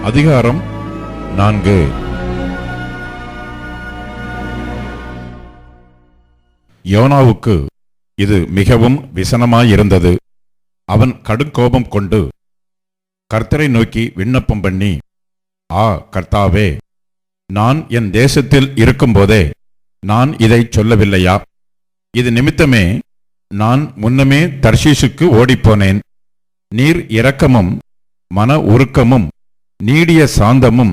அதிகாரம் 4. யோனாவுக்கு இது மிகவும் விசனமாயிருந்தது. அவன் கடுங்கோபம் கொண்டு கர்த்தரை நோக்கி விண்ணப்பம் பண்ணி, கர்த்தாவே, நான் என் தேசத்தில் இருக்கும்போதே நான் இதை சொல்லவில்லையா? இது நிமித்தமே நான் முன்னமே தர்ஷீசுக்கு ஓடிப்போனேன். நீர் இரக்கமும் மன உருக்கமும் நீடிய சாந்தமும்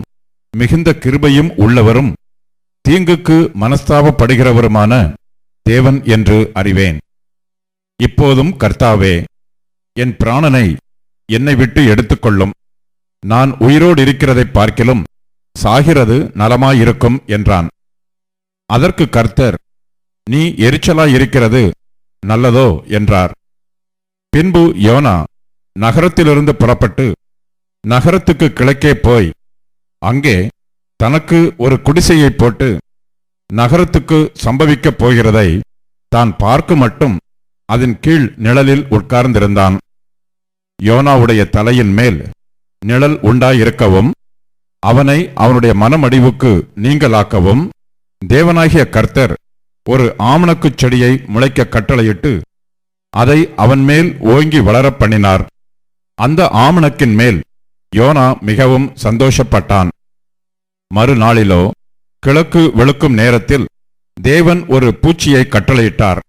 மிகுந்த கிருபையும் உள்ளவரும் தீங்குக்கு மனஸ்தாபப்படுகிறவருமான தேவன் என்று அறிவேன். இப்போதும் கர்த்தாவே, என் பிராணனை என்னை விட்டு எடுத்துக்கொள்ளும். நான் உயிரோடு இருக்கிறதை பார்க்கிலும் சாகிறது நலமாயிருக்கும் என்றான். அதற்கு கர்த்தர், நீ எரிச்சலாயிருக்கிறது நல்லதோ என்றார். பின்பு யோனா நகரத்திலிருந்து புறப்பட்டு நகரத்துக்கு கிழக்கே போய் அங்கே தனக்கு ஒரு குடிசையை போட்டு நகரத்துக்கு சம்பவிக்கப் போகிறதை தான் பார்க்க மட்டும் அதன் கீழ் நிழலில் உட்கார்ந்திருந்தான். யோனாவுடைய தலையின் மேல் நிழல் உண்டாயிருக்கவும் அவனை அவனுடைய மனமடிவுக்கு நீங்கலாக்கவும் தேவனாகிய கர்த்தர் ஒரு ஆமணக்குச் செடியை முளைக்க கட்டளையிட்டு அதை அவன் மேல் ஓங்கி வளரப் பண்ணினார். அந்த ஆமணக்கின் மேல் யோனா மிகவும் சந்தோஷப்பட்டான். மறுநாளிலோ கிழக்கு வெளுக்கும் நேரத்தில் தேவன் ஒரு பூச்சியை கட்டளையிட்டார்.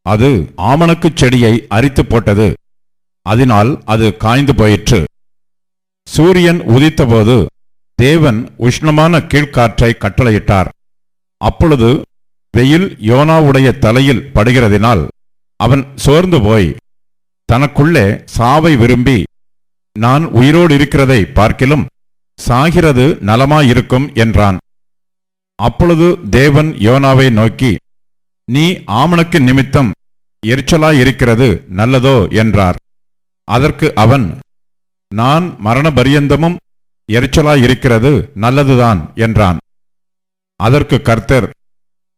அது ஆமணக்குச் செடியை அரித்து போட்டது. அதனால் அது காய்ந்து போயிற்று. சூரியன் உதித்தபோது தேவன் உஷ்ணமான கீழ்காற்றை கட்டளையிட்டார். அப்பொழுது வெயில் யோனாவுடைய தலையில் படுகிறதினால் அவன் சோர்ந்து போய் தனக்குள்ளே சாவை விரும்பி, நான் உயிரோடு இருக்கிறதை பார்க்கிலும் சாகிறது நலமாயிருக்கும் என்றான். அப்பொழுது தேவன் யோனாவை நோக்கி, நீ ஆமணக்கு நிமித்தம் எரிச்சலாயிருக்கிறது நல்லதோ என்றார். அதற்கு அவன், நான் மரண பரியந்தமும் எரிச்சலாயிருக்கிறது நல்லதுதான் என்றான். அதற்கு கர்த்தர்,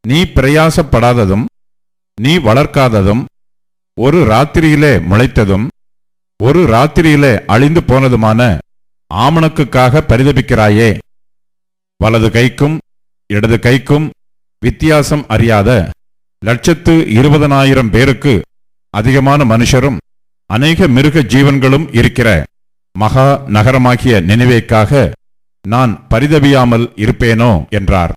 நீ பிரயாசப்படாததும் நீ வளர்க்காததும் ஒரு ராத்திரியிலே முளைத்ததும் ஒரு ராத்திரியிலே அழிந்து போனதுமான ஆமணக்குக்காக பரிதபிக்கிறாயே. வலது கைக்கும் இடது கைக்கும் வித்தியாசம் அறியாத 120,000 பேருக்கு அதிகமான மனுஷரும் அநேக மிருக ஜீவன்களும் இருக்கிற மகா நகரமாகிய நினிவேக்காக நான் பரிதபியாமல் இருப்பேனோ என்றார்.